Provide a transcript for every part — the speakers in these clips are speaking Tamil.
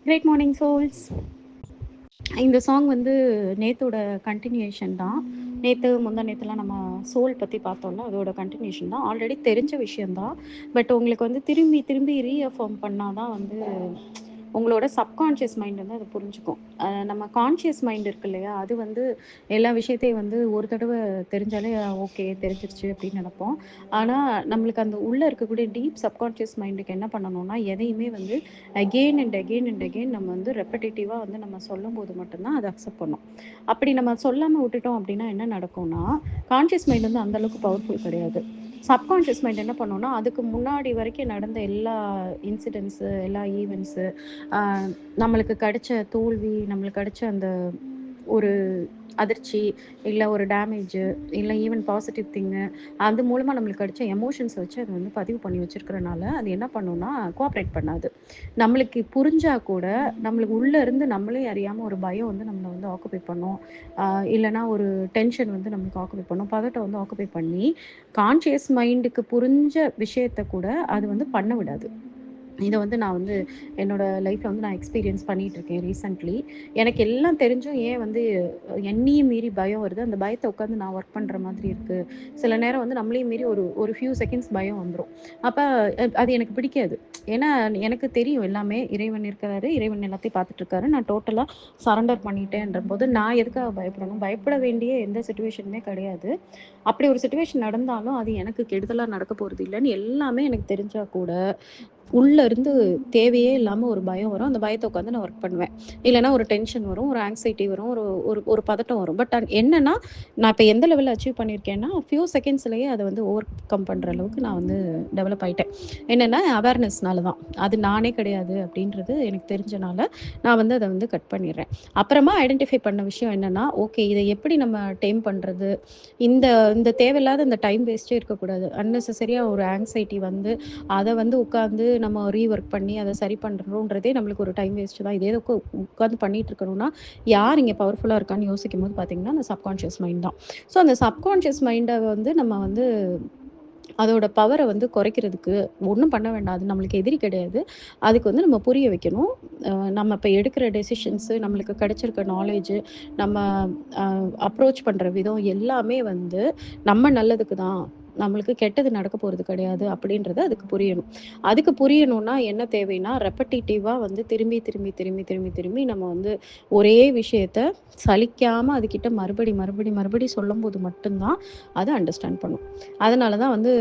Great morning souls. இந்த சாங் வந்து நேத்தோட கண்டினியூஷன் தான். நேற்று முந்தா நேற்றுலாம் நம்ம சோல் பற்றி பார்த்தோம்ல, அதோட கண்டினியூஷன் தான். ஆல்ரெடி தெரிஞ்ச விஷயந்தான். பட் உங்களுக்கு வந்து திரும்பி திரும்பி ரீஅஃபர்ம் பண்ணால் தான் வந்து உங்களோட சப்கான்ஷியஸ் மைண்ட் வந்து அதை புரிஞ்சுக்கும். நம்ம கான்ஷியஸ் மைண்ட் இருக்கு இல்லையா, அது வந்து எல்லா விஷயத்தையும் வந்து ஒரு தடவை தெரிஞ்சாலே ஓகே தெரிஞ்சிருச்சு அப்படின்னு நினைப்போம். ஆனால் நம்மளுக்கு அந்த உள்ளே இருக்கக்கூடிய டீப் சப்கான்ஷியஸ் மைண்டுக்கு என்ன பண்ணணும்னா, எதையுமே வந்து again and again and again நம்ம வந்து ரெப்படேட்டிவாக வந்து நம்ம சொல்லும்போது மட்டும்தான் அதை அக்செப்ட் பண்ணும். அப்படி நம்ம சொல்லாமல் விட்டுட்டோம் அப்படின்னா என்ன நடக்கும்னா, கான்ஷியஸ் மைண்ட் வந்து அந்தளவுக்கு பவர்ஃபுல் கிடையாது. சப்கான்ஷியஸ் மைண்ட் என்ன பண்ணும்னா, அதுக்கு முன்னாடி வரைக்கும் நடந்த எல்லா இன்சிடென்ட்ஸு, எல்லா ஈவெண்ட்ஸு, நம்மளுக்கு கிடைச்ச தோல்வி, நம்மளுக்கு கிடைச்ச அந்த ஒரு அதிர்ச்சி, இல்லை ஒரு டேமேஜு, இல்லை ஈவன் பாசிட்டிவ் திங்கு, அது மூலமாக நம்மளுக்கு கிடைச்ச எமோஷன்ஸை வச்சு அது வந்து பதிவு பண்ணி வச்சுருக்கிறனால அது என்ன பண்ணுன்னா கோஆப்ரேட் பண்ணாது. நம்மளுக்கு புரிஞ்சால் கூட நம்மளுக்கு உள்ளே இருந்து நம்மளே அறியாமல் ஒரு பயம் வந்து நம்மளை வந்து ஆக்குபை பண்ணும். இல்லைனா ஒரு டென்ஷன் வந்து நம்மளுக்கு ஆக்குபை பண்ணும், பதட்டம் வந்து ஆக்குபை பண்ணி கான்ஷியஸ் மைண்டுக்கு புரிஞ்ச விஷயத்தை கூட அது வந்து பண்ண விடாது. இதை வந்து நான் வந்து என்னோட லைஃப்பில் வந்து நான் எக்ஸ்பீரியன்ஸ் பண்ணிகிட்ருக்கேன் ரீசெண்ட்லி. எனக்கு எல்லாம் தெரிஞ்சும் ஏன் வந்து என்னையும் மீறி பயம் வருது, அந்த பயத்தை உட்காந்து நான் ஒர்க் பண்ணுற மாதிரி இருக்குது. சில நேரம் வந்து நம்மளையும் மீறி ஒரு ஒரு ஃபியூ செகண்ட்ஸ் பயம் வந்துடும். அப்போ அது எனக்கு பிடிக்காது. ஏன்னா எனக்கு தெரியும் எல்லாமே இறைவன் இருக்கிறாரு, இறைவன் எல்லாத்தையும் பார்த்துட்ருக்காரு, நான் டோட்டலாக சரண்டர் பண்ணிட்டேன்ற போது நான் எதுக்காக பயப்படணும்? பயப்பட வேண்டிய எந்த சுச்சுவேஷனுமே கிடையாது. அப்படி ஒரு சுச்சுவேஷன் நடந்தாலும் அது எனக்கு கெடுதலாக நடக்க போகிறது இல்லைன்னு எல்லாமே எனக்கு தெரிஞ்சால் கூட உள்ள இருந்து தேவையே இல்லாமல் ஒரு பயம் வரும். அந்த பயத்தை உட்காந்து நான் ஒர்க் பண்ணுவேன். இல்லைனா ஒரு டென்ஷன் வரும், ஒரு ஆங்ஸைட்டி வரும், ஒரு ஒரு ஒரு பதட்டம் வரும். பட் என்னன்னா, நான் இப்போ எந்த லெவலில் அச்சீவ் பண்ணியிருக்கேன்னா, ஃபியூ செகண்ட்ஸ்லேயே அதை வந்து ஓவர் கம் பண்ணுற அளவுக்கு நான் வந்து டெவலப் ஆகிட்டேன். என்னென்னா அவேர்னஸ்னால தான். அது நானே கிடையாது அப்படின்றது எனக்கு தெரிஞ்சனால நான் வந்து அதை வந்து கட் பண்ணிடுறேன். அப்புறமா ஐடென்டிஃபை பண்ண விஷயம் என்னென்னா, ஓகே இதை எப்படி நம்ம டேம் பண்ணுறது, இந்த இந்த தேவையில்லாத இந்த டைம் வேஸ்ட்டே இருக்கக்கூடாது. அன்னெசரியாக ஒரு ஆங்ஸைட்டி வந்து அதை வந்து உட்காந்து நம்ம ரீஒர்க் பண்ணி அதை சரி பண்ணுறோன்றதே நம்மளுக்கு ஒரு டைம் வேஸ்ட்டு தான். இதே உட்காந்து பண்ணிட்டு இருக்கணும்னா யார் இங்கே பவர்ஃபுல்லாக இருக்கான்னு யோசிக்கும் போது பார்த்தீங்கன்னா அந்த சப்கான்ஷியஸ் மைண்ட் தான். ஸோ அந்த சப்கான்ஷியஸ் மைண்டை வந்து நம்ம வந்து அதோட பவரை வந்து குறைக்கிறதுக்கு ஒன்றும் பண்ண வேண்டாம். அது நம்மளுக்கு எதிரி கிடையாது. அதுக்கு வந்து நம்ம புரிய வைக்கணும். நம்ம இப்போ எடுக்கிற டெசிஷன்ஸு, நம்மளுக்கு கிடைச்சிருக்க நாலேஜு, நம்ம அப்ரோச் பண்ணுற விதம் எல்லாமே வந்து நம்ம நல்லதுக்கு தான், நம்மளுக்கு கெட்டது நடக்க போகிறது கிடையாது அப்படின்றது அதுக்கு புரியணும். அதுக்கு புரியணும்னா என்ன தேவைன்னா, ரெப்படேட்டிவாக வந்து திரும்பி திரும்பி திரும்பி திரும்பி திரும்பி நம்ம வந்து ஒரே விஷயத்த சலிக்காமல் அதுக்கிட்ட மறுபடி மறுபடி மறுபடி சொல்லும்போது மட்டும்தான் அதை அண்டர்ஸ்டாண்ட் பண்ணும். அதனால தான் வந்து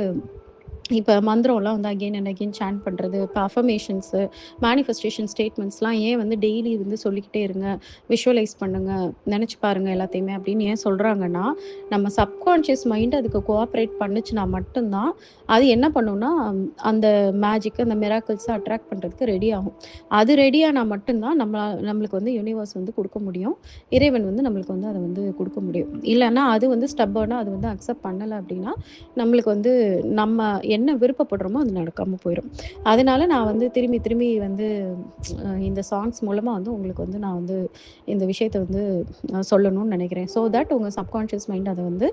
இப்போ மந்திரம்லாம் வந்து அகெயின் அண்ட் அகெயின் சாண்ட் பண்ணுறது, இப்போ அஃபர்மேஷன்ஸு, மேனிஃபெஸ்டேஷன் ஸ்டேட்மெண்ட்ஸ்லாம் ஏன் வந்து டெய்லி வந்து சொல்லிக்கிட்டே இருங்க, விஷுவலைஸ் பண்ணுங்கள், நினச்சி பாருங்கள் எல்லாத்தையுமே அப்படின்னு ஏன் சொல்கிறாங்கன்னா, நம்ம சப்கான்ஷியஸ் மைண்ட் அதுக்கு கோஆப்ரேட் பண்ணுச்சுன்னா மட்டும்தான் அது என்ன பண்ணுன்னா, அந்த மேஜிக் அந்த மிராக்கிள்ஸை அட்ராக்ட் பண்ணுறதுக்கு ரெடி ஆகும். அது ரெடியானா மட்டும்தான் நம்மளுக்கு வந்து யூனிவர்ஸ் வந்து கொடுக்க முடியும். இறைவன் வந்து நம்மளுக்கு வந்து அதை வந்து கொடுக்க முடியும். இல்லைன்னா அது வந்து ஸ்டப்பர்னாக அது வந்து அக்செப்ட் பண்ணலை அப்படின்னா நம்மளுக்கு வந்து நம்ம என்ன விருப்பப்படுறோமோ அது நடக்காமல் போயிடும். அதனால நான் வந்து திரும்பி திரும்பி வந்து இந்த சாங்ஸ் மூலமாக வந்து உங்களுக்கு வந்து நான் வந்து இந்த விஷயத்தை வந்து சொல்லணும்னு நினைக்கிறேன். ஸோ தட் உங்கள் சப்கான்ஷியஸ் மைண்ட் அதை வந்து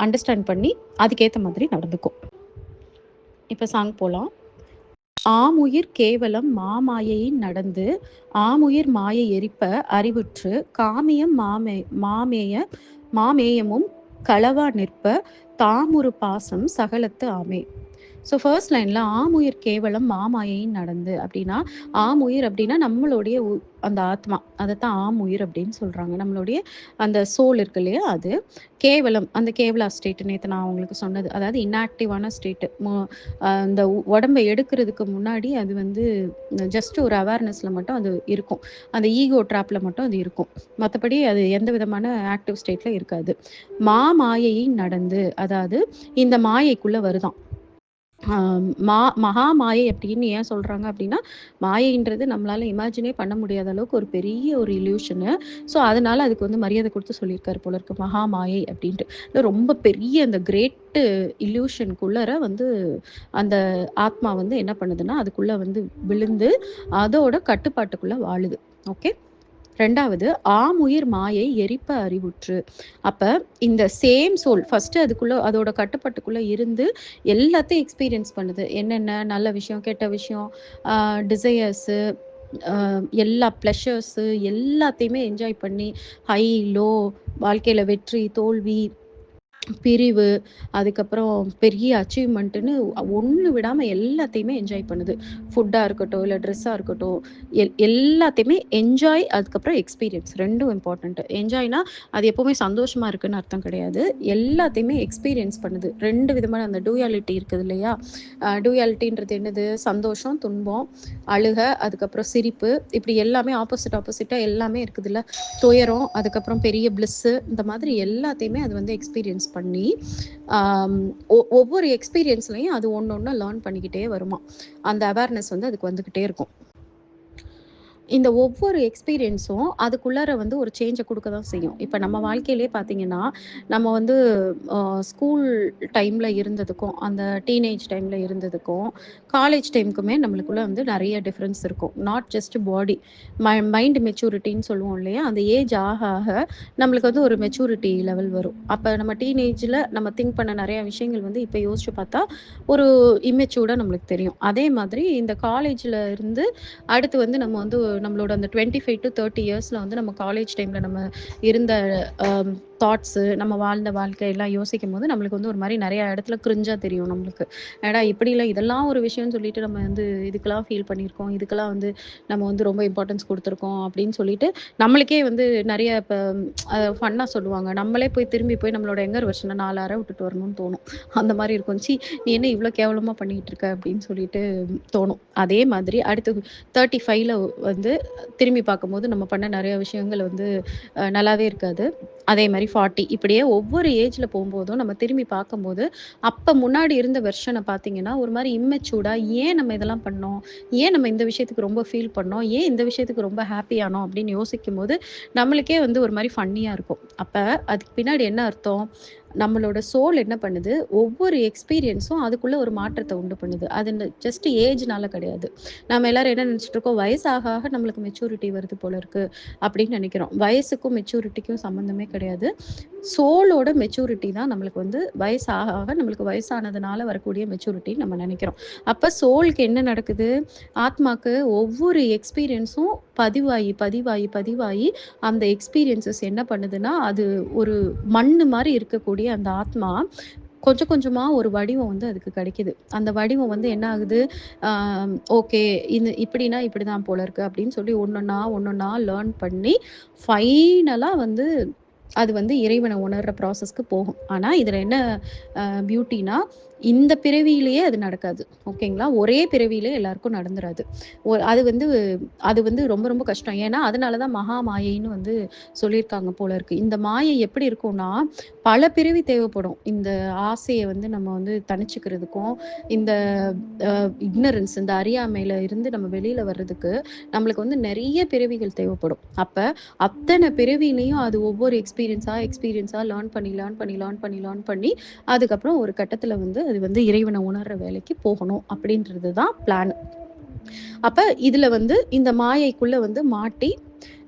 அண்டர்ஸ்டாண்ட் பண்ணி அதுக்கேற்ற மாதிரி நடந்துக்கும். இப்போ சாங் போகலாம். ஆமுயிர் கேவலம் மாமாயையின் நடந்து ஆமுயிர் மாயை எரிப்ப அறிவுற்று காமியம் மாமேயமும் களவா நிற்ப தாமுறு பாசம் சகலத்து ஆமே. ஸோ ஃபர்ஸ்ட் லைனில் ஆமுயிர் கேவலம் மாமாயையின் நடந்து அப்படின்னா, ஆமுயிர் அப்படின்னா நம்மளுடைய அந்த ஆத்மா, அதைத்தான் ஆமுயிர் அப்படின்னு சொல்கிறாங்க. நம்மளுடைய அந்த சோல் இருக்கு இல்லையா, அது கேவலம், அந்த கேவலா ஸ்டேட் நேற்று நான் உங்களுக்கு சொன்னது, அதாவது இன்ஆக்டிவான ஸ்டேட்டு. அந்த உடம்பை எடுக்கிறதுக்கு முன்னாடி அது வந்து ஜஸ்ட் ஒரு அவேர்னஸில் மட்டும் அது இருக்கும். அந்த ஈகோ ட்ராப்பில் மட்டும் அது இருக்கும். மற்றபடி அது எந்த விதமான ஆக்டிவ் ஸ்டேட்டில் இருக்காது. மாயையை நடந்து, அதாவது இந்த மாயைக்குள்ளே வருதான். மகா மாயை அப்படின்னு ஏன் சொல்கிறாங்க அப்படின்னா, மாயைன்றது நம்மளால் இமேஜினே பண்ண முடியாத அளவுக்கு ஒரு பெரிய ஒரு இல்யூஷனு. ஸோ அதனால் அதுக்கு வந்து மரியாதை கொடுத்து சொல்லியிருக்காரு போல இருக்கு, மகா மாயை அப்படின்ட்டு. ரொம்ப பெரிய அந்த கிரேட்டு இல்யூஷனுக்குள்ளர வந்து அந்த ஆத்மா வந்து என்ன பண்ணுதுன்னா, அதுக்குள்ளே வந்து விழுந்து அதோட கட்டுப்பாட்டுக்குள்ளே வாழுது. ஓகே. 2வது ஆமுயிர் மாயை எரிப்ப அறிவுற்று. அப்ப இந்த சேம் சோல் ஃபர்ஸ்ட்டு அதுக்குள்ள அதோட கட்டுப்பாட்டுக்குள்ள இருந்து எல்லாத்தையும் எக்ஸ்பீரியன்ஸ் பண்ணுது. என்னென்ன நல்ல விஷயம், கெட்ட விஷயம், டிசையர்ஸு, எல்லா ப்ளஷர்ஸு எல்லாத்தையுமே என்ஜாய் பண்ணி ஹை, லோ, வாழ்க்கையில வெற்றி, தோல்வி, பிரிவு, அதுக்கப்புறம் பெரிய அச்சீவ்மெண்ட்டுன்னு ஒண்ணு விடாம எல்லாத்தையுமே என்ஜாய் பண்ணுது. ஃபுட்டா இருக்கட்டும், இல்ல ட்ரெஸ்ஸா இருக்கட்டும், எல்லாத்தையுமே என்ஜாய், அதுக்கப்புறம் எக்ஸ்பீரியன்ஸ் 2ம் இம்பார்ட்டன்ட். என்ஜாய்னா அது எப்பவுமே சந்தோஷமா இருக்குன்னு அர்த்தம் கிடையாது. எல்லாத்தையுமே எக்ஸ்பீரியன்ஸ் பண்ணுது. 2 விதமான அந்த டூயாலிட்டி இருக்குது இல்லையா? டூயாலிட்டின்றது என்னது? சந்தோஷம், துன்பம், அழுக, அதுக்கப்புறம் சிரிப்பு, இப்படி எல்லாமே ஆப்போசிட்டா எல்லாமே இருக்குதுல்ல. துயரம், அதுக்கப்புறம் பெரிய பிளிஸ்ஸு, இந்த மாதிரி எல்லாத்தையுமே அது வந்து எக்ஸ்பீரியன்ஸ் பண்ணி ஒவ்வொரு எக்ஸ்பீரியன்ஸ்லையும் அது ஒன்று லேர்ன் பண்ணிக்கிட்டே வருமா. அந்த அவேர்னஸ் வந்து அதுக்கு வந்துக்கிட்டே இருக்கும். இந்த ஒவ்வொரு எக்ஸ்பீரியன்ஸும் அதுக்குள்ளார வந்து ஒரு சேஞ்ச குடுக்க தான் செய்யும். இப்ப நம்ம வாழ்க்கையிலே பார்த்தீங்கன்னா, நம்ம வந்து ஸ்கூல் டைம்ல இருந்ததுக்கும், அந்த டீனேஜ் டைம்ல இருந்ததுக்கும், காலேஜ் டைம்க்குமே நம்மளுக்குள்ள வந்து நெறைய டிஃபரன்ஸ் இருக்கும். நாட் ஜஸ்ட் பாடி, மைண்ட் மெச்சூரிட்டின்னு சொல்லுவோம் இல்லையா? அந்த ஏஜ் ஆக ஆக நம்மளுக்கு வந்து ஒரு மெச்சூரிட்டி லெவல் வரும். அப்ப நம்ம டீனேஜ்ல நம்ம திங்க் பண்ண நெறைய விஷயங்கள் வந்து இப்ப யோசிச்சு பார்த்தா, ஒரு இம்மெச்சூர்டா நம்மளுக்கு தெரியும். அதே மாதிரி இந்த காலேஜ்ல இருந்து அடுத்து வந்து நம்ம வந்து நம்மளோட அந்த 25 to 30 இயர்ஸ்ல வந்து நம்ம காலேஜ் டைம்ல நம்ம இருந்த தாட்ஸு, நம்ம வாழ்ந்த வாழ்க்கையெல்லாம் யோசிக்கும்போது நம்மளுக்கு வந்து ஒரு மாரி நெறைய இடத்துல கிரிஞ்சா தெரியும் நம்மளுக்கு. ஏன்டா இப்படிலாம் இதெல்லாம் ஒரு விஷயம்னு சொல்லிட்டு நம்ம வந்து இதுக்கெல்லாம் ஃபீல் பண்ணியிருக்கோம். இதுக்கெல்லாம் வந்து நம்ம வந்து ரொம்ப இம்பார்ட்டன்ஸ் குடுத்துருக்கோம் அப்படின்னு சொல்லிட்டு, நம்மளுக்கே வந்து நெறைய இப்ப ஃபன்னா சொல்லுவாங்க. நம்மளே போய் திரும்பி போய் நம்மளோட யங்கர் வெர்ஷன 4 அர விட்டுட்டு வரணும்னு தோணும். அந்த மாரி இருக்கும். நீ என்ன இவ்ளோ கேவலமா பண்ணிட்டு இருக்க அப்படின்னு சொல்லிட்டு தோணும். அதே மாதிரி அடுத்து 35ல வந்து திரும்பி பார்க்கும்போது நம்ம பண்ண நெறைய விஷயங்கள் வந்து நல்லாவே இருக்காது. அதே மாரி 40 இப்படியே ஒவ்வொரு ஏஜ்ல போம்போதும் நம்ம திரும்பி பார்க்கும்போது, அப்ப முன்னாடி இருந்த வெர்ஷன பார்த்தீங்கன்னா, ஒரு மாரி இம்மெச்சூர்டா ஏன் நம்ம இதெல்லாம் பண்ணோம்? ஏன் நம்ம இந்த விஷயத்துக்கு ரொம்ப ஃபீல் பண்ணோம்? ஏன் இந்த விஷயத்துக்கு ரொம்ப ஹாப்பி ஆனோம்? அப்படின்னு யோசிக்கும்போது, நம்மளுக்கே வந்து ஒரு மாரி ஃபன்னியா இருக்கும். அப்ப அதுக்கு பின்னாடி என்ன அர்த்தம்? நம்மளோட சோல் என்ன பண்ணுது? ஒவ்வொரு எக்ஸ்பீரியன்ஸும் அதுக்குள்ள ஒரு மாற்றத்த உண்டு பண்ணுது. அது ஜஸ்ட் ஏஜ்னால கிடையாது. நம்ம எல்லாரும் என்ன நினைச்சுட்டு இருக்கோம், வயசு ஆக ஆக நம்மளுக்கு மெச்சூரிட்டி வருது போல இருக்கு அப்படின்னு நினைக்கிறோம். வயசுக்கும் மெச்சூரிட்டிக்கும் சம்மந்தமே கிடையாது. சோலோட மெச்சூரிட்டி தான் நம்மளுக்கு வந்து வயசு ஆக ஆக நம்மளுக்கு வயசானதுனால வரக்கூடிய மெச்சூரிட்டி நம்ம நினைக்கிறோம். அப்ப சோலுக்கு என்ன நடக்குது? ஆத்மாக்கு ஒவ்வொரு எக்ஸ்பீரியன்ஸும் பதிவாயி அந்த எக்ஸ்பீரியன்ஸஸ் என்ன பண்ணுதுன்னா, அது ஒரு மண்ணு மாரி இருக்கக்கூடிய அந்த ஆத்மா கொஞ்சம் கொஞ்சமா ஒரு வடிவம் வந்து அதுக்கு கிடைக்குது. அந்த வடிவம் வந்து என்ன ஆகுது, ஆ ஓகே இது இப்படின்னா இப்படிதான் போல இருக்கு அப்படின்னு சொல்லி ஒண்ணொன்னா லேர்ன் பண்ணி ஃபைனலா வந்து அது வந்து இறைவன உணர்ற ப்ராசஸ்க்கு போகும். ஆனா இதுல என்ன பியூட்டினா, இந்த பிறவியிலேயே அது நடக்காது. ஓகேங்களா? ஒரே பிறவியிலே எல்லாருக்கும் நடந்துராது. அது வந்து ரொம்ப ரொம்ப கஷ்டம். ஏன்னா, அதனால தான் மகா மாயைன்னு வந்து சொல்லியிருக்காங்க போல இருக்கு. இந்த மாயை எப்படி இருக்கும்னா, பல பிறவி தேவைப்படும். இந்த ஆசைய வந்து நம்ம வந்து தணிச்சுக்கிறதுக்கும், இந்த இக்னரன்ஸ் இந்த அறியாமையில இருந்து நம்ம வெளியில வர்றதுக்கு, நம்மளுக்கு வந்து நெறைய பிறவிகள் தேவைப்படும். அப்ப அத்தன பிறவியிலயும் அது ஒவ்வொரு எக்ஸ்பீரியன்ஸா லேர்ன் பண்ணி அதுக்கப்புறம் ஒரு கட்டத்துல வந்து அது வந்து இறைவன உணர்ற வேலைக்கு போகணும் அப்படின்றது தான் பிளான். அப்ப இதுல வந்து இந்த மாயைக்குள்ள வந்து மாட்டி,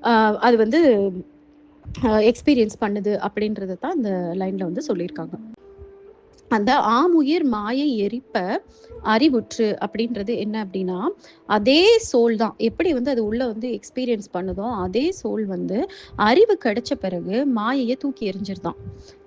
அ அது வந்து எக்ஸ்பீரியன்ஸ் பண்ணுது அப்படின்றத தான் இந்த லைன்ல வந்து சொல்லியிருக்காங்க. அந்த ஆமுயிர் மாயை எரிப்ப அறிவுற்று அப்படின்றது என்ன அப்படின்னா, அதே சோல் தான். எப்படி வந்து அது உள்ள வந்து எக்ஸ்பீரியன்ஸ் பண்ணுதோ, அதே சோல் வந்து அறிவு கிடைச்ச பிறகு மாயைய தூக்கி எறிஞ்சிருதாம்.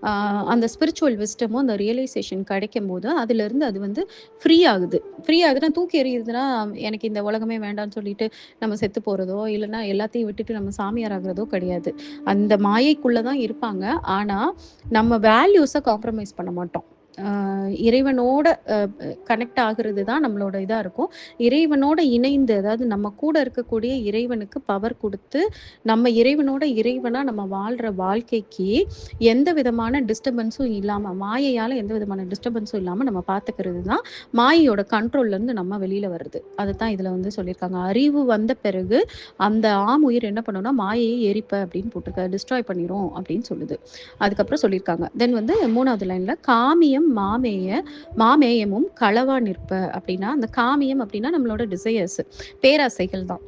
ஆ அந்த ஸ்பிரிச்சுவல் விஸ்டமும், அந்த ரியலைசேஷன் கிடைக்கும்போது, அதிலிருந்து அது வந்து ஃப்ரீ ஆகுது. ஃப்ரீ ஆகுதுன்னா தூக்கி எறியுதுன்னா, எனக்கு இந்த உலகமே வேண்டான்னு சொல்லிட்டு நம்ம செத்து போறதோ, இல்லன்னா எல்லாத்தையும் விட்டுட்டு நம்ம சாமியார் ஆகுறதோ கிடையாது. அந்த மாயைக்குள்ள தான் இருப்பாங்க. ஆனா, நம்ம வேல்யூஸ காம்ப்ரமைஸ் பண்ண மாட்டோம். ஆ இறைவனோட அ கனெக்ட் ஆகுறது தான் நம்மளோட இதா இருக்கும். இறைவனோட இணைந்து, அதாவது நம்ம கூட இருக்கக்கூடிய இறைவனுக்கு பவர் குடுத்து, நம்ம இறைவனோட இறைவனா நம்ம வாழ்ற வாழ்க்கைக்கு எந்த விதமான டிஸ்டர்பன்ஸும் இல்லாம, மாயையால எந்த விதமான டிஸ்டர்பன்ஸும் இல்லாம நம்ம பார்த்துக்கிறது தான் மாயையோட கண்ட்ரோல்லேருந்து நம்ம வெளியில வர்றது. அதத்தான் இதுல வந்து சொல்லியிருக்காங்க. அறிவு வந்த பிறகு அந்த ஆமுயிர் என்ன பண்ணும்னா, மாயையை எரிப்ப அப்படின்னு போட்டிருக்க. டிஸ்ட்ராய் பண்ணிரும் அப்படின்னு சொல்லுது. அதுக்கப்புறம் சொல்லியிருக்காங்க. தென் வந்து 3வது லைன்ல காமியம் காமியம் மாமேயமும் களவா நிற்ப அப்படின்னா, அந்த காமியம் அப்படின்னா நம்மளோட டிசையர்ஸ், பேராசைகள் தான்.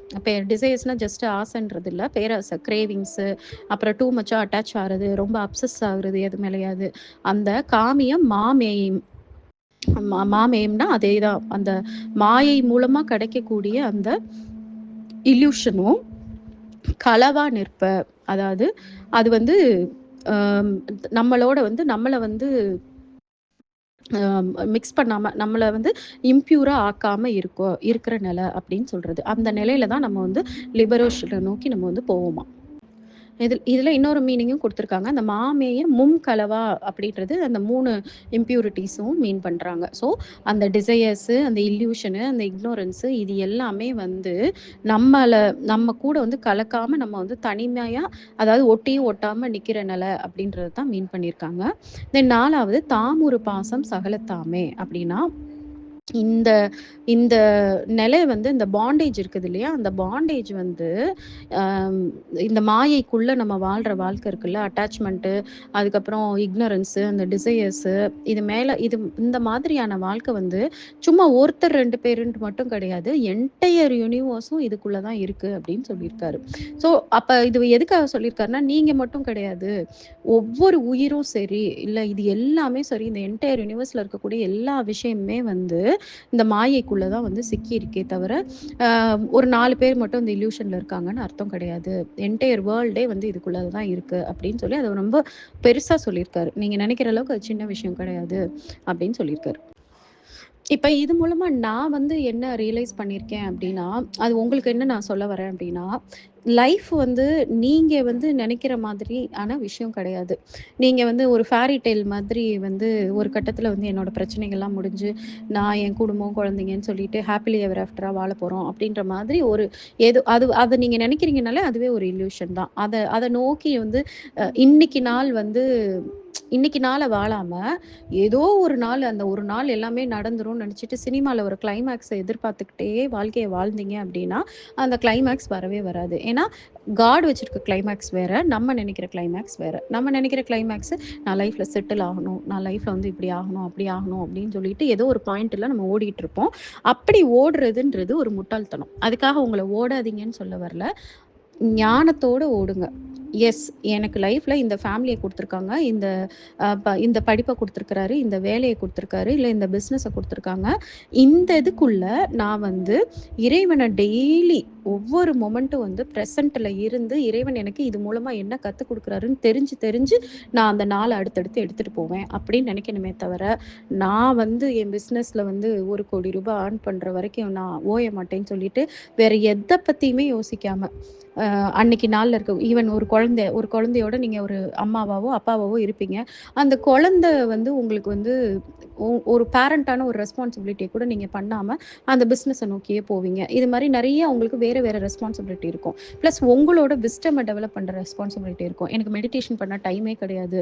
டிசையர்ஸ்னா ஜஸ்ட் ஆசைன்றது இல்ல, பேராசை, கிரேவிங்ஸு, அப்புறம் டூ மச்சா அட்டாச் ஆகுறது, ரொம்ப அப்சஸ் ஆகுறது எது மேலேயாவது, அந்த காமியம் மாமேயம்னா அதேதான். அந்த மாயை மூலமா கிடைக்கக்கூடிய அந்த இல்யூஷனும் களவா நிற்ப. அதாவது அது வந்து நம்மளோட வந்து நம்மள வந்து மிக்ஸ் பண்ணாம, நம்மள வந்து இம்ப்யூரா ஆக்காம இருக்கிற நிலை அப்படின்னு சொல்றது. அந்த நிலையில தான் நம்ம வந்து லிபரேஷன நோக்கி நம்ம வந்து போவோமாம். இதுல இன்னொரு மீனிங்கும் குடுத்துருக்காங்க. அந்த மாமேய கலவா அப்படின்றது அந்த 3 இம்ப்யூரிட்டீஸும் மீன் பண்றாங்க. ஸோ அந்த டிசையர்ஸு, அந்த இல்யூஷனு, அந்த இக்னோரன்ஸு இது எல்லாமே வந்து நம்மள நம்ம கூட வந்து கலக்காம நம்ம வந்து தனிமையா, அதாவது ஒட்டியும் ஒட்டாம நிக்கிற நிலை அப்படின்றது தான் மீன் பண்ணியிருக்காங்க. தென் 4வது தாமுறு பாசம் சகலத்தாமே அப்படின்னா, இந்த இந்த நிலை வந்து இந்த பாண்டேஜ் இருக்குது இல்லையா? அந்த பாண்டேஜ் வந்து அம் இந்த மாயைக்குள்ள நம்ம வாழ்ற வாழ்க்கை இருக்குல்ல, அட்டாச்மெண்ட்டு, அதுக்கப்புறம் இக்னரன்ஸு, அந்த டிசையர்ஸு, இது இந்த மாதிரியான வாழ்க்கை வந்து சும்மா ஒருத்தர் 2 பேருன்ட்டு மட்டும் கிடையாது. என்டையர் யூனிவர்ஸும் இதுக்குள்ள தான் இருக்கு அப்படின்னு சொல்லியிருக்காரு. ஸோ அப்ப இது எதுக்காக சொல்லியிருக்காருன்னா, நீங்க மட்டும் கிடையாது. ஒவ்வொரு உயிரும் சரி, இல்ல இது எல்லாமே சரி, இந்த என்டையர் யூனிவர்ஸ்ல இருக்கக்கூடிய எல்லா விஷயமுமே வந்து இந்த மாயைக்குள்ள தான் வந்து சிக்கி இருக்கே தவிர, ஒரு 4 பேர் மட்டும் இந்த இல்யூஷன்ல இருக்காங்கன்னு அர்த்தம் கிடையாது. என்டையர் வேர்ல்டே வந்து இதுக்குள்ள தான் இருக்கு அப்படின்னு சொல்லி அத ரொம்ப பெருசா சொல்லியிருக்காரு. நீங்க நினைக்கிற அளவுக்கு அது சின்ன விஷயம் கிடையாது அப்படின்னு சொல்லியிருக்காரு. இப்ப இது மூலமா நான் வந்து என்ன ரியலைஸ் பண்ணியிருக்கேன் அப்படின்னா, அது உங்களுக்கு என்ன நான் சொல்ல வரேன் அப்படின்னா, லைஃப் வந்து நீங்க வந்து நினைக்கிற மாதிரியான விஷயம் கிடையாது. நீங்க வந்து ஒரு ஃபேரி டேல் மாதிரி வந்து ஒரு கட்டத்தில வந்து என்னோட பிரச்சனைகள்லாம் முடிஞ்சு, நான் என் குடும்பம், குழந்தைங்கன்னு சொல்லிட்டு ஹேப்பிலி எவர் ஆஃப்டரா வாழ போறோம் அப்படின்ற மாதிரி ஒரு ஏதோ அத நீங்க நினைக்கிறீங்கனாலே அதுவே ஒரு இல்யூஷன் தான். அத நோக்கி வந்து இன்னைக்கு நாள் வந்து இன்னைக்கு நாள வாழாம, ஏதோ ஒரு நாள் அந்த ஒரு நாள் எல்லாமே நடந்துரும்னு நெனச்சுட்டு சினிமால ஒரு கிளைமாக்ஸ எதிர்பார்த்துக்கிட்டே வாழ்க்கைய வாழ்ந்தீங்க அப்டின்னா, அந்த கிளைமாக்ஸ் வரவே வராது. ஏன்னா, காட் வச்சிருக்க கிளைமாக்ஸ் வேற, நம்ம நெனைக்கிற கிளைமாக்ஸ் வேற. நம்ம நெனைக்கிற கிளைமாக்ஸ் நான் லைஃப்ல செட்டில் ஆகணும், நான் லைஃப்ல வந்து இப்படி ஆகணும், அப்படி ஆகணும் அப்படின்னு சொல்லிட்டு ஏதோ ஒரு பாயிண்ட்ல நம்ம ஓடிட்டு இருப்போம். அப்படி ஓடுறதுன்றது ஒரு முட்டாள்தனம். அதுக்காக உங்கள ஓடாதீங்கன்னு சொல்ல வரல. ஞானத்தோட ஓடுங்க. எஸ், எனக்கு லைஃப்ல இந்த ஃபேமிலிய குடுத்துருக்காங்க. இந்த படிப்ப குடுத்துருக்கிறாரு. இந்த வேலைய குடுத்துருக்காரு. இல்ல இந்த பிசினஸ குடுத்துருக்காங்க. இந்த இதுக்குள்ள நான் வந்து இறைவன டெய்லி ஒவ்வொரு மொமெண்ட்டும் வந்து பிரசன்ட்ல இருந்து இறைவன் எனக்கு இது மூலமா என்ன கத்துக் குடுக்குறாருன்னு தெரிஞ்சு தெரிஞ்சு நான் அந்த நாள அடுத்தடுத்து எடுத்துட்டு போவேன் அப்படின்னு நினைக்கணுமே தவிர, நான் வந்து என் பிசினஸ்ல வந்து ரூ. 1,00,00,000 ஏர்ன் பண்ற வரைக்கும் நான் ஓய மாட்டேன்னு சொல்லிட்டு, வேற எத பத்தியுமே யோசிக்காம, அன்னைக்கு நாள்ல இருக்க ஈவன் ஒரு குழந்தையோட நீங்க ஒரு அம்மாவாவோ, அப்பாவாவோ இருப்பீங்க. அந்த குழந்தை வந்து உங்களுக்கு வந்து ஒரு பேரண்டான ஒரு ரெஸ்பான்சிபிலிட்டிய கூட நீங்க பண்ணாம, அந்த பிசினஸ நோக்கியே போவீங்க. இது மாரி நெறைய உங்களுக்கு வேற வேற ரெஸ்பான்சிபிலிட்டி இருக்கும். பிளஸ் உங்களோட விஸ்டம டெவலப் பண்ற ரெஸ்பான்சிபிலிட்டி இருக்கும். எனக்கு மெடிடேஷன் பண்ண டைமே கிடையாது.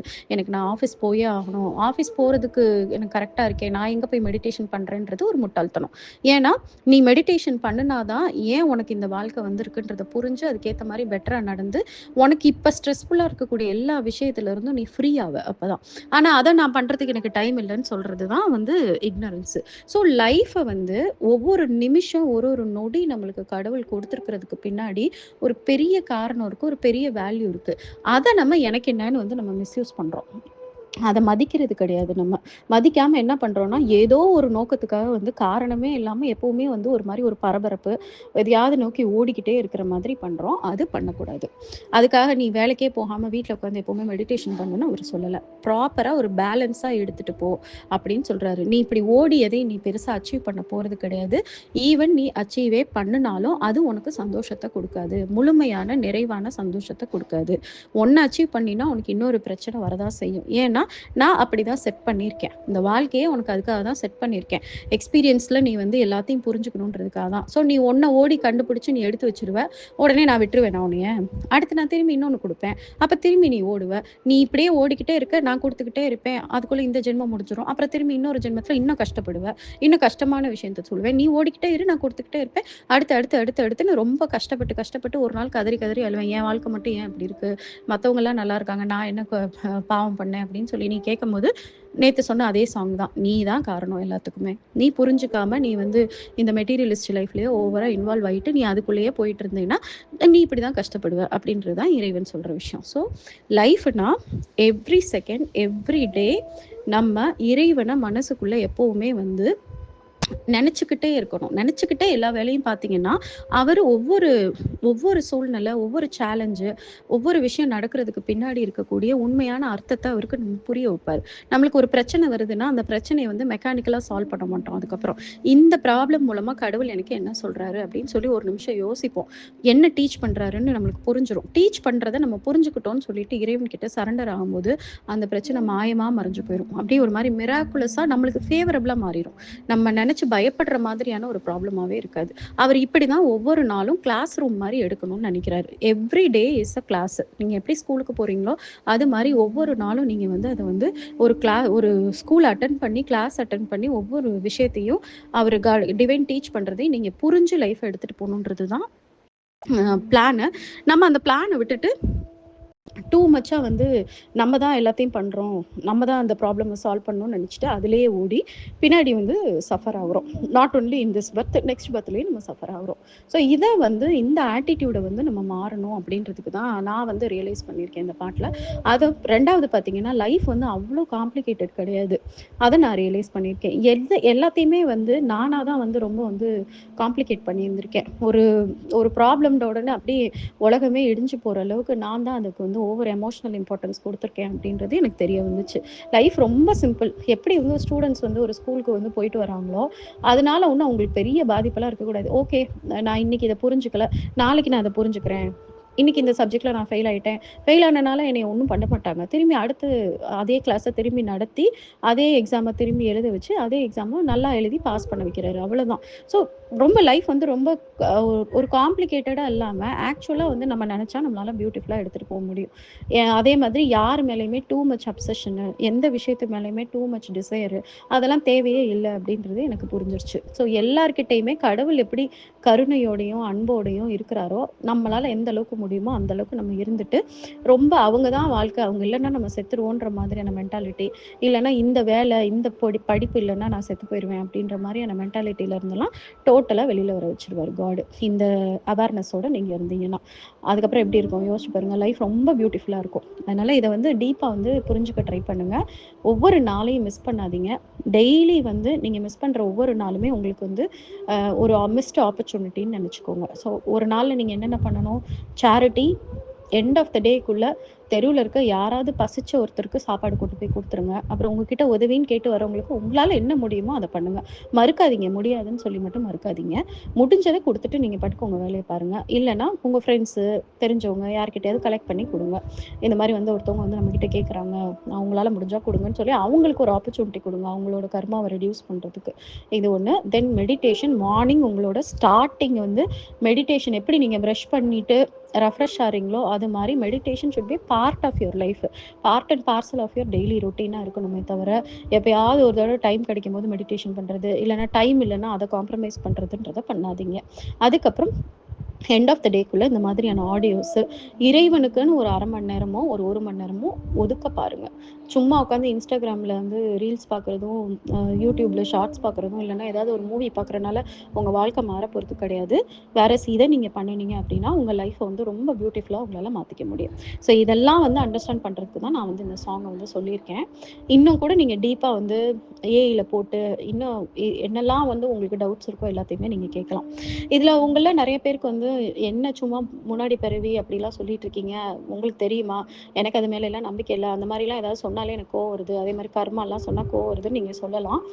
நான் ஆஃபீஸ் போயே ஆகணும். ஆஃபீஸ் போறதுக்கு எனக்கு கரெக்ட்டா இருக்கே. நான் எங்க போய் மெடிடேஷன் பண்றேன்றது ஒரு முட்டாள்தனம். ஏன்னா, நீ மெடிடேஷன் பண்ணுனா தான் ஏன் உனக்கு இந்த வாழ்க்கை வந்திருக்குன்றத புரிஞ்சு, அதுக்கேத்த மாரி பெட்டரா நடந்து, உனக்கு இப்ப ஸ்ட்ரெஸ்ஃபுல்லா இருக்கக்கூடிய எல்லா விஷயத்துல இருந்தும் நீ ஃப்ரீ ஆவ அப்பதான். ஆனா, அத நான் பண்றதுக்கு எனக்கு டைம் இல்லன்னு சொல்றது தான் வந்து இக்னரன்ஸ். ஸோ லைஃப வந்து ஒவ்வொரு நிமிஷம், ஒரு ஒரு நொடி நம்மளுக்கு கடவுள் கொடுத்திருக்கிறதுக்கு பின்னாடி ஒரு பெரிய காரணம் இருக்கு. ஒரு பெரிய வேல்யூ இருக்கு. அத நம்ம எனக்கு என்னன்னு வந்து நம்ம மிஸ்யூஸ் பண்றோம். அத மதிக்கிறது கிடையாது நம்ம. மதிக்காம என்ன பண்றோம்னா, ஏதோ ஒரு நோக்கத்துக்காக வந்து காரணமே இல்லாம எப்பவுமே வந்து ஒரு மாரி ஒரு பரபரப்பு, எதையாவது நோக்கி ஓடிக்கிட்டே இருக்கிற மாதிரி பண்றோம். அது பண்ணக்கூடாது. அதுக்காக நீ வேலைக்கே போகாம வீட்ல உட்காந்து எப்பவுமே மெடிடேஷன் பண்ணுன்னு அவரு சொல்லல. ப்ராப்பரா ஒரு பேலன்ஸா எடுத்துட்டு போ அப்படின்னு சொல்றாரு. நீ இப்படி ஓடி எதையும் நீ பெருசா அச்சீவ் பண்ண போறது கிடையாது. ஈவன் நீ அச்சீவே பண்ணுனாலும் அது உனக்கு சந்தோஷத்த குடுக்காது. முழுமையான, நிறைவான சந்தோஷத்த குடுக்காது. ஒண்ண அச்சீவ் பண்ணினா உனக்கு இன்னொரு பிரச்சனை வரதான் செய்யும். ஏன்னா, நான் அப்படிதான் செட் பண்ணியிருக்கேன். இந்த வாழ்க்கையே உனக்கு அதுக்காக தான் செட் பண்ணியிருக்கேன். எக்ஸ்பீரியன்ஸ்ல நீ வந்து எல்லாத்தையும் புரிஞ்சுக்கணுன்றதுக்காக தான். ஸோ நீ ஒண்ண ஓடி கண்டுபிடிச்சு நீ எடுத்து வச்சுருவ. உடனே நான் விட்டுருவேனா உன்னைய? அடுத்து நான் திரும்பி இன்னொன்னு குடுப்பேன். அப்ப திரும்பி நீ ஓடுவ. நீ இப்படியே ஓடிக்கிட்டே இருக்க, நான் குடுத்துக்கிட்டே இருப்பேன். அதுக்குள்ள இந்த ஜென்மம் முடிஞ்சிரும். அப்புறம் திரும்பி இன்னொரு ஜென்மத்துல இன்னும் கஷ்டப்படுவ. இன்னும் கஷ்டமான விஷயத்த சொல்லுவேன். நீ ஓடிக்கிட்டே இரு, நான் குடுத்துக்கிட்டே இருப்பேன். அடுத்து, அடுத்து, அடுத்து, அடுத்துன்னு ரொம்ப கஷ்டப்பட்டு, கஷ்டப்பட்டு ஒரு நாள் கதறி, கதறி அழுவேன். என் வாழ்க்கை மட்டும் ஏன் இப்படி இருக்கு? மத்தவங்கலாம் நல்லா இருக்காங்க. நான் என்ன பாவம் பண்ணேன் அப்படின்னு அப்படின்னு சொல்லி நீ கேட்கும்போது, நேத்து சொன்ன அதே சாங் தான். நீ தான் காரணம் எல்லாத்துக்குமே. நீ புரிஞ்சுக்காம நீ வந்து இந்த மெட்டீரியலிஸ்ட் லைஃப்லயே ஓவரா இன்வால்வ் ஆயிட்டு நீ அதுக்குள்ளேயே போயிட்டு இருந்தீன்னா, நீ இப்படி தான் கஷ்டப்படுவ அப்படின்றது தான் இறைவன் சொல்ற விஷயம். ஸோ லைஃப்னா எவ்ரி செகண்ட், எவ்ரி டே நம்ம இறைவன மனசுக்குள்ள எப்பவுமே வந்து நெனச்சுக்கிட்டே இருக்கணும். நெனச்சுக்கிட்டே எல்லா வேலையும் பார்த்தீங்கன்னா, அவரு ஒவ்வொரு ஒவ்வொரு சூழ்நிலை, ஒவ்வொரு சேலஞ்சு, ஒவ்வொரு விஷயம் நடக்கிறதுக்கு பின்னாடி இருக்கக்கூடிய உண்மையான அர்த்தத்த அவருக்கு புரிய வைப்பாரு. நம்மளுக்கு ஒரு பிரச்சனை வருதுன்னா, அந்த பிரச்சனைய வந்து மெக்கானிக்கலா சால்வ் பண்ண மாட்டோம் அதுக்கப்புறம். இந்த ப்ராப்ளம் மூலமா கடவுள் எனக்கு என்ன சொல்றாரு? அப்படின்னு சொல்லி ஒரு நிமிஷம் யோசிப்போம். என்ன டீச் பண்றாருன்னு நம்மளுக்கு புரிஞ்சிரும். டீச் பண்றத நம்ம புரிஞ்சுக்கிட்டோம்னு சொல்லிட்டு இறைவன் கிட்ட சரண்டர் ஆகும்போது, அந்த பிரச்சனை மாயமா மறைஞ்சு போயிரும். அப்படியே ஒரு மாரி மிராக்குலஸா நம்மளுக்கு ஃபேவரபிளா மாறிரும். நம்ம நெனச்சு பயப்படுற மாதிரியான ஒரு ப்ராப்ளமாவே இருக்காது. அவர் இப்படிதான் ஒவ்வொரு நாளும் கிளாஸ் ரூம் மாரி எடுக்கணும்னு நெனைக்கிறாரு. Every day is a class. நீங்க எப்படி ஸ்கூலுக்கு போறீங்களோ, அது மாரி ஒவ்வொரு நாளும் நீங்க வந்து அத வந்து ஒரு ஸ்கூல் அட்டெண்ட் பண்ணி, கிளாஸ் அட்டெண்ட் பண்ணி ஒவ்வொரு விஷயத்தையும் அவரு டிவைன் டீச் பண்றதையும் நீங்க புரிஞ்சு லைஃப எடுத்துட்டு போணுன்றது தான் பிளானு. நம்ம அந்த பிளான விட்டுட்டு டூ மச்சா வந்து நம்ம தான் எல்லாத்தையும் பண்றோம். நம்ம தான் அந்த ப்ராப்ளம சால்வ் பண்ணணும்னு நெனச்சுட்டு, அதிலேயே ஓடி பின்னாடி வந்து சஃபர் ஆகுறோம். Not only in this birth, next பர்த்லயும் நம்ம சஃபர் ஆகுறோம். ஸோ இத வந்து இந்த ஆட்டிட்யூட வந்து நம்ம மாறணும் அப்படின்றதுக்கு தான் நான் வந்து ரியலைஸ் பண்ணியிருக்கேன் இந்த பாட்டுல. அத 2வது பார்த்தீங்கன்னா, லைஃப் வந்து அவ்ளோ காம்ப்ளிகேட்டட் கிடையாது. அத நான் ரியலைஸ் பண்ணியிருக்கேன். எல்லாத்தையுமே வந்து நானா தான் வந்து ரொம்ப வந்து காம்ப்ளிகேட் பண்ணியிருந்திருக்கேன். ஒரு ஒரு ப்ராப்ளம்ட உடனே அப்படியே உலகமே இடிஞ்சு போற அளவுக்கு நான் தான் அதுக்கு வந்து ஓவர் எமோஷனல் இம்பார்ட்டன்ஸ் கொடுத்துருக்கேன் அப்படின்றது எனக்கு தெரிய வந்துச்சு. லைஃப் ரொம்ப சிம்பிள். எப்படி வந்து ஸ்டூடெண்ட்ஸ் வந்து ஒரு ஸ்கூலுக்கு வந்து போயிட்டு வராங்களோ, அதனால ஒன்றும் அவங்களுக்கு பெரிய பாதிப்பெல்லாம் இருக்கக்கூடாது. ஓகே, நான் இன்னைக்கு இதை புரிஞ்சுக்கல, நாளைக்கு நான் அதை புரிஞ்சுக்கிறேன். இன்னைக்கு இந்த சப்ஜெக்ட்ல நான் ஃபெயில் ஆயிட்டேன். ஃபெயில் ஆனனால என்னைய ஒண்ணும் பண்ண மாட்டாங்க. திரும்பி அடுத்து அதே கிளாஸ திரும்பி நடத்தி, அதே எக்ஸாம திரும்பி எழுத வச்சு, அதே எக்ஸாம நல்லா எழுதி பாஸ் பண்ண வைக்கிறாரு. அவ்வளோதான். ஸோ ரொம்ப லைஃப் வந்து ரொம்ப ஒரு காம்ப்ளிகேட்டடா இல்லாம, ஆக்சுவலா வந்து நம்ம நெனச்சா நம்மளால பியூட்டிஃபுல்லா எடுத்துட்டு போ முடியும். அதே மாதிரி யார் மேலயுமே டூ மச் அப்சஷனு, எந்த விஷயத்து மேலயுமே டூ மச் டிசையரு அதெல்லாம் தேவையே இல்ல அப்படின்றது எனக்கு புரிஞ்சிருச்சு. ஸோ எல்லார்கிட்டயுமே கடவுள் எப்படி கருணையோடையும், அன்போடையும் இருக்கிறாரோ, நம்மளால எந்த அளவுக்கு முடியுமோ அந்த அளவுக்கு நம்ம இருந்துட்டு, ரொம்ப அவங்க தான் வாழ்க்கை, அவங்க இல்லன்னா நம்ம செத்துருவோன்ற மாதிரியான மென்டாலிட்டி, இல்லன்னா இந்த வேலை, இந்த படிப்பு இல்லன்னா நான் செத்து போயிருவேன் அப்படின்ற மாரியான மென்டாலிட்டில இருந்தெல்லாம் டோட்டலா வெளில வர வச்சுருவாரு காடு. இந்த அவேர்னஸோட நீங்க இருந்தீங்கன்னா. அதுக்கப்புறம் எப்படி இருக்கும் யோசிச்சு பாருங்க. லைஃப் ரொம்ப பியூட்டிஃபுல்லா இருக்கும். அதனால இத வந்து டீப்பா வந்து புரிஞ்சுக்க ட்ரை பண்ணுங்க. ஒவ்வொரு நாளையும் மிஸ் பண்ணாதீங்க. டெய்லி வந்து நீங்க மிஸ் பண்ற ஒவ்வொரு நாளுமே உங்களுக்கு வந்து ஒரு மிஸ்ட் ஆப்பர்ச்சுனிட்டின்னு நெனச்சுக்கோங்க. ஸோ ஒரு நாள்ல நீங்க என்னென்ன பண்ணணும்? சேரிட்டி எண்ட் ஆஃப் த டேக்குள்ள தெருவுல இருக்க யாராவது பசிச்ச ஒருத்தருக்கு சாப்பாடு கொண்டு போய் குடுத்துருங்க. அப்புறம் உங்ககிட்ட உதவின்னு கேட்டு வரவங்களுக்கு உங்களால என்ன முடியுமோ அத பண்ணுங்க. மறுக்காதீங்க. முடியாதுன்னு சொல்லி மட்டும் மறுக்காதீங்க. முடிஞ்சத குடுத்துட்டு நீங்க பாட்டுக்கு உங்க வேலைய பாருங்க. இல்லன்னா உங்க ஃப்ரெண்ட்ஸு, தெரிஞ்சவங்க யார்கிட்டயாவது கலெக்ட் பண்ணி குடுங்க. இந்த மாரி வந்து ஒருத்தவங்க வந்து நம்மகிட்ட கேட்குறாங்க. அவங்களால முடிஞ்சா குடுங்கன்னு சொல்லி அவங்களுக்கு ஒரு ஆப்பர்ச்சுனிட்டி குடுங்க. அவங்களோட கர்மாவ ரெடியூஸ் பண்றதுக்கு. இது ஒண்ணு. தென் மெடிடேஷன் மார்னிங் உங்களோட ஸ்டார்ட்டிங் வந்து மெடிடேஷன் எப்படி நீங்க பிரஷ் பண்ணிட்டு ரெஃப்ரெஷ் ஆறீங்களோ, அது மாரி meditation should be part of your life. Part and parcel of your daily ரொட்டீனா இருக்கணுமே தவிர, எப்பயாவது ஒரு தடவ டைம் கிடைக்கும்போது மெடிடேஷன் பண்றது, இல்லன்னா டைம் இல்லன்னா அத காம்ப்ரமைஸ் பண்றதுன்றத பண்ணாதீங்க. அதுக்கப்புறம் எண்ட் ஆஃப் த டேக்குள்ள இந்த மாதிரியான ஆடியோஸ் இறைவனுக்குன்னு ஒரு 1/2 மணி நேரமோ, ஒரு 1 மணி நேரமோ ஒதுக்க பாருங்க. சும்மா உட்காந்து இன்ஸ்டாகிராம்ல வந்து ரீல்ஸ் பார்க்குறதும், யூடியூப்ல ஷார்ட்ஸ் பார்க்குறதும், இல்லன்னா ஏதாவது ஒரு மூவி பார்க்குறனால உங்க வாழ்க்கை மாறப் போறது கிடையாது. இத நீங்க பண்ணுனீங்க அப்படின்னா, உங்க லைஃப்ப வந்து ரொம்ப பியூட்டிஃபுல்லா உங்களால மாத்திக்க முடியும். ஸோ இதெல்லாம் வந்து அண்டர்ஸ்டாண்ட் பண்றதுக்கு தான் நான் வந்து இந்த சாங்க வந்து சொல்லியிருக்கேன். இன்னும் கூட நீங்க டீப்பா வந்து ஏஐல போட்டு, இன்னும் என்னெல்லாம் வந்து உங்களுக்கு டவுட்ஸ் இருக்கோ எல்லாத்தையுமே நீங்க கேட்கலாம். இதுல உங்கள்ல நெறைய பேருக்கு வந்து என்ன சும்மா முன்னாடி பிறவி அப்படிலாம் சொல்லிட்டு இருக்கீங்க. உங்களுக்கு தெரியுமா? எனக்கு அது மேலலாம் நம்பிக்கை இல்ல. அந்த மாரிலாம் ஏதாவது சொன்னாலே எனக்கு கோவம் வருது. அதே மாரி கர்மாலாம் சொன்னா கோவம் வருதுன்னு நீங்க சொல்லலாம்.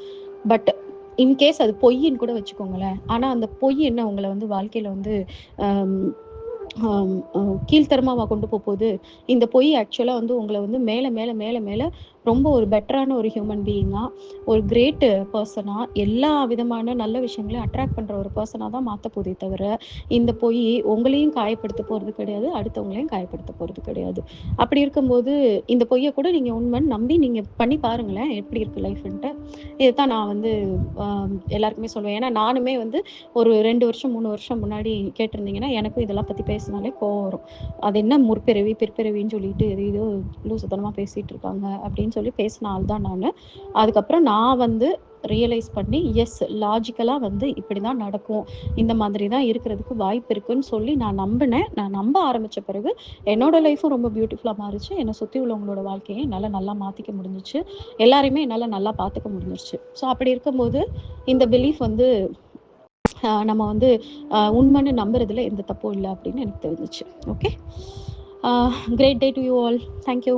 பட் இன்கேஸ் அது பொய்யின்னு கூட வச்சுக்கோங்களேன். ஆனா அந்த பொய் என்ன உங்கள வந்து வாழ்க்கையில வந்து அம் ஆம், கீழ்த்தரமாவா கொண்டு போகுது. இந்த பொய் ஆக்சுவலா வந்து உங்கள வந்து மேல மேல மேல மேல ரொம்ப ஒரு பெட்டரான ஒரு ஹியூமன் பீயிங்கா, ஒரு கிரேட் பெர்சனா, எல்லா விதமான நல்ல விஷயங்களையும் அட்ராக்ட் பண்ற ஒரு பெர்சனா தான் மாத்தப் போதே தவிர, இந்த பொய் உங்களையும் காயப்படுத்த போறது கிடையாது. அடுத்தவங்களையும் காயப்படுத்த போறது கிடையாது. அப்படி இருக்கும்போது இந்த பொய்ய கூட நீங்க உண்மைன்னு நம்பி நீங்க பண்ணி பாருங்களேன். எப்படி இருக்கு லைஃப்ன்ட்டு. இதத்தான் நான் வந்து அ எல்லாருக்குமே சொல்லுவேன். ஏன்னா நானுமே வந்து ஒரு 2 வருஷம், 3 வருஷம் முன்னாடி கேட்டிருந்தீங்கன்னா, எனக்கும் இதெல்லாம் பத்தி பேசினாலே கோவம் வரும். அது என்ன முற்பிறவி, பிற்பிறவின்னு சொல்லிட்டு ஏதேதோ லூசுத்தனமா பேசிட்டு இருக்காங்க அப்படின்னு சொல்லி பேசின ஆள் தான் நான். அதுக்கப்புறம் நான் வந்து ரியலைஸ் பண்ணி, எஸ் லாஜிக்கலாக வந்து இப்படி தான் நடக்கும், இந்த மாதிரி தான் இருக்கிறதுக்கு வாய்ப்பு இருக்குன்னு சொல்லி நான் நம்பினேன். நான் நம்ப ஆரம்பித்த பிறகு என்னோடய லைஃப்பும் ரொம்ப பியூட்டிஃபுல்லாக மாறிச்சு. என்னை சுற்றி உள்ளவங்களோட வாழ்க்கையை என்னால் நல்லா மாற்றிக்க முடிஞ்சிச்சு. எல்லாரையுமே என்னால் நல்லா பார்த்துக்க முடிஞ்சிருச்சு. ஸோ அப்படி இருக்கும்போது இந்த பிலீஃப் வந்து நம்ம வந்து உண்மைன்னு நம்புறதுல எந்த தப்பும் இல்லை அப்படின்னு எனக்கு தெரிஞ்சிச்சு. Okay, great day to you all. Thank you.